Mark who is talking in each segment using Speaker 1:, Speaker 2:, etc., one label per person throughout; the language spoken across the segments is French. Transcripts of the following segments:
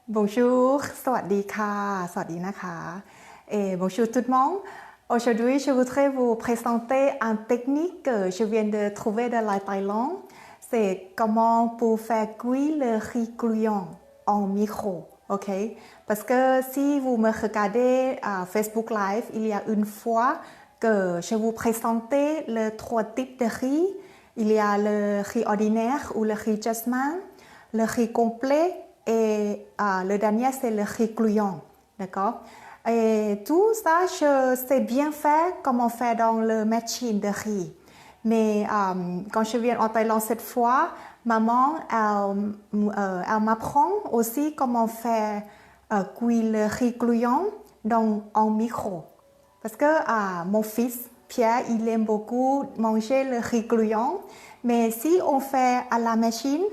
Speaker 1: Bonjour, สวัสดีค่ะ Et bonjour tout le monde. Aujourd'hui, je voudrais vous présenter une technique que je viens de trouver dans la Thaïlande. C'est comment pour faire cuire le riz gouillon en micro. Ok? Parce que si vous me regardez à Facebook Live, il y a une fois que je vous présentais les trois types de riz. Il y a le riz ordinaire ou le riz jasmine, le riz complet et le dernier c'est le riz gouillon. D'accord? Et tout ça, je sais bien faire comment faire dans le machine de riz. Mais quand je viens en Thaïlande cette fois, maman, elle m'apprend aussi comment faire cuire le riz gouillon en micro. Parce que mon fils, Pierre, il aime beaucoup manger le riz gouillon. Mais si on fait à la machine,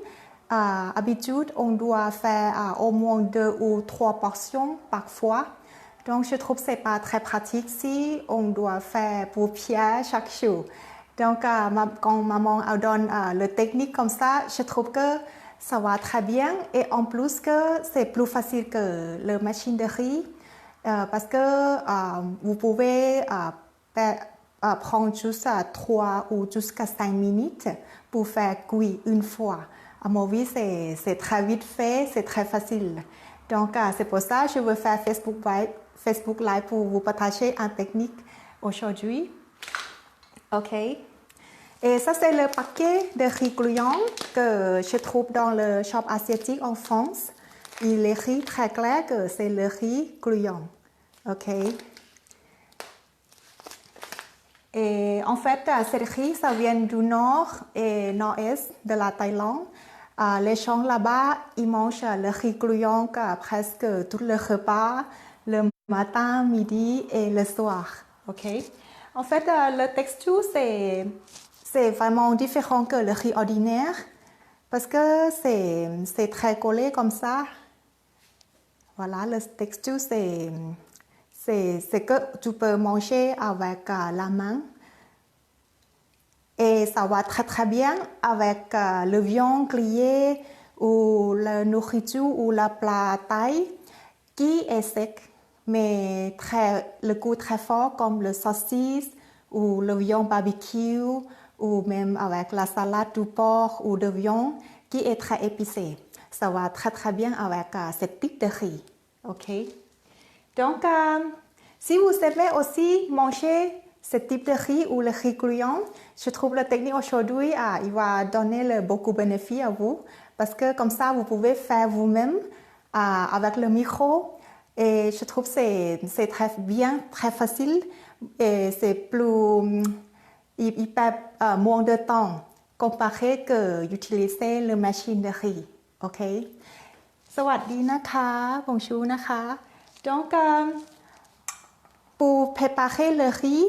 Speaker 1: d'habitude, on doit faire au moins 2 ou 3 portions par fois. Donc, je trouve que ce n'est pas très pratique si on doit faire pour Pierre chaque jour. Donc, quand maman donne le technique comme ça, je trouve que ça va très bien. Et en plus, que c'est plus facile que la machine de riz. Parce que vous pouvez prendre juste 3 ou jusqu'à 5 minutes pour faire cuire une fois. À mon avis, c'est très vite fait, c'est très facile. Donc, c'est pour ça que je veux faire Facebook Live pour vous partager une technique aujourd'hui. OK. Et ça, c'est le paquet de riz gouillon que je trouve dans le shop asiatique en France. Il est écrit très clair que c'est le riz gouillon. OK. Et en fait, cette riz, ça vient du nord et nord-est de la Thaïlande. Les gens là-bas, ils mangent le riz gouillon presque tout le repas, le matin, midi et le soir. OK. En fait, le texture, c'est vraiment différent que le riz ordinaire parce que c'est très collé comme ça. Voilà, le texture, c'est que tu peux manger avec la main. Et ça va très très bien avec le viande grillé ou la nourriture ou la plat thaï qui est sec, mais le goût très fort comme le saucisse ou le viande barbecue ou même avec la salade du porc ou de viande qui est très épicé. Ça va très très bien avec ce type de riz. Ok. Donc, si vous aimez aussi manger ce type de riz ou le riz gouillon, je trouve la technique aujourd'hui, il va donner beaucoup de bénéfices à vous parce que comme ça, vous pouvez faire vous-même avec le micro. Et je trouve que c'est très bien, très facile et c'est plus, il perd moins de temps comparé que utiliser la machine de riz. Ok? สวัสดีนะคะ bonjour นะคะ Donc, pour préparer le riz,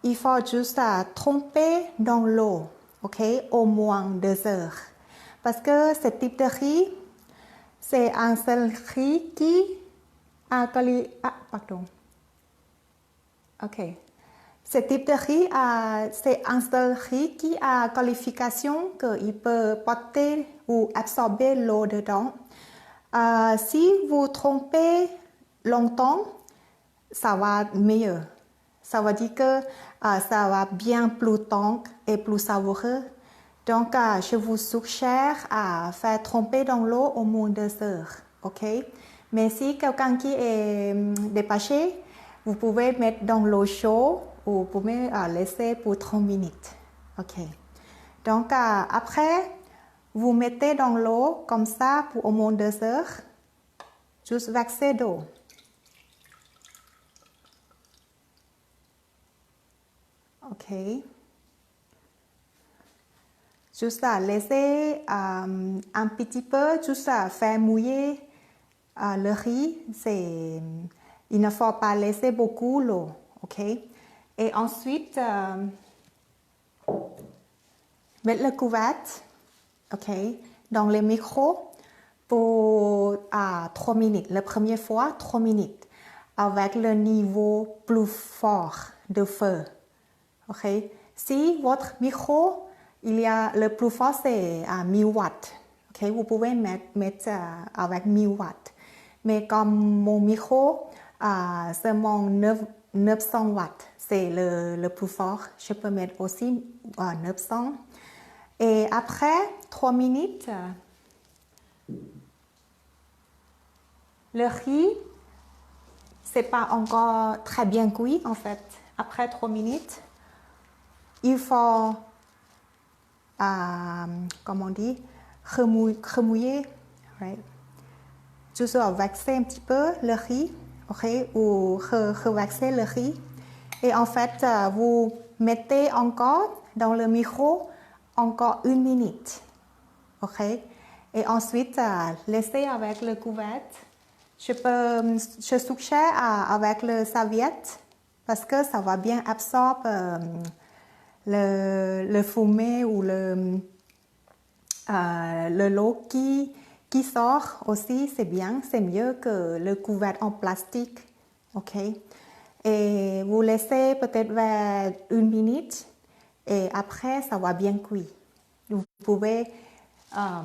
Speaker 1: il faut juste tremper dans l'eau, ok, au moins 2 heures. Parce que ce type de riz, c'est un seul riz qui a pardon. Ok. Ce type de riz, c'est un seul riz qui a qualification qu'il peut porter ou absorber l'eau dedans. Si vous trompez longtemps, ça va mieux. Ça veut dire que ça va bien plus tendre et plus savoureux. Donc, je vous suggère à faire tremper dans l'eau au moins 2 heures. Ok? Mais si quelqu'un qui est dépassé, vous pouvez mettre dans l'eau chaude ou vous pouvez laisser pour 30 minutes. Ok? Donc, après, vous mettez dans l'eau comme ça pour au moins 2 heures. Juste verser d'eau. Ok. Juste laisser un petit peu, juste faire mouiller le riz. Il ne faut pas laisser beaucoup l'eau. Ok. Et ensuite, mettre le couvercle, ok, dans le micro pour 3 minutes. La première fois, 3 minutes. Avec le niveau plus fort de feu. Ok. Si votre micro, il y a le plus fort, c'est 1000 watts. Ok. Vous pouvez mettre avec 1000 watts. Mais comme mon micro a seulement 900 watts, c'est le plus fort. Je peux mettre aussi 900. Et après 3 minutes, le riz, c'est pas encore très bien cuit en fait. Après 3 minutes, il faut, comment on dit, remouiller, right? Juste waxer un petit peu le riz, ok, ou revaxer le riz. Et en fait, vous mettez encore dans le micro encore 1 minute, ok. Et ensuite, laissez avec le couvert. Je suggère avec le serviette parce que ça va bien absorber le fumée ou le l'eau qui sort aussi, c'est bien, c'est mieux que le couvert en plastique, ok. Et vous laissez peut-être vers 1 minute et après ça va bien cuire. Vous pouvez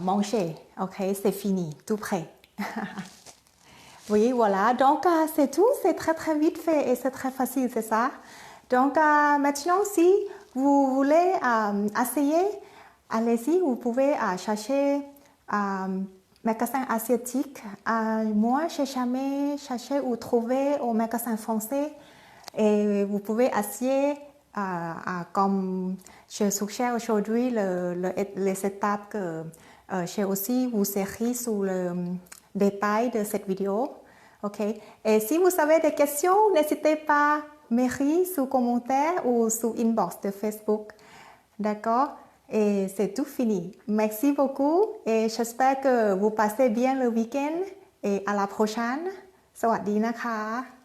Speaker 1: manger, ok, c'est fini, tout prêt. Oui, voilà, donc c'est tout, c'est très très vite fait et c'est très facile, c'est ça. Donc maintenant, si vous voulez essayer, allez-y, vous pouvez chercher magasin asiatique. Moi, je n'ai jamais cherché ou trouvé au magasin français et vous pouvez essayer comme je suggère aujourd'hui les étapes que j'ai aussi vous écrit sous le détail de cette vidéo. Ok. Et si vous avez des questions, n'hésitez pas à m'écrire sous commentaire ou sous inbox de Facebook. D'accord? Et c'est tout fini. Merci beaucoup et j'espère que vous passez bien le week-end et à la prochaine. สวัสดีนะคะ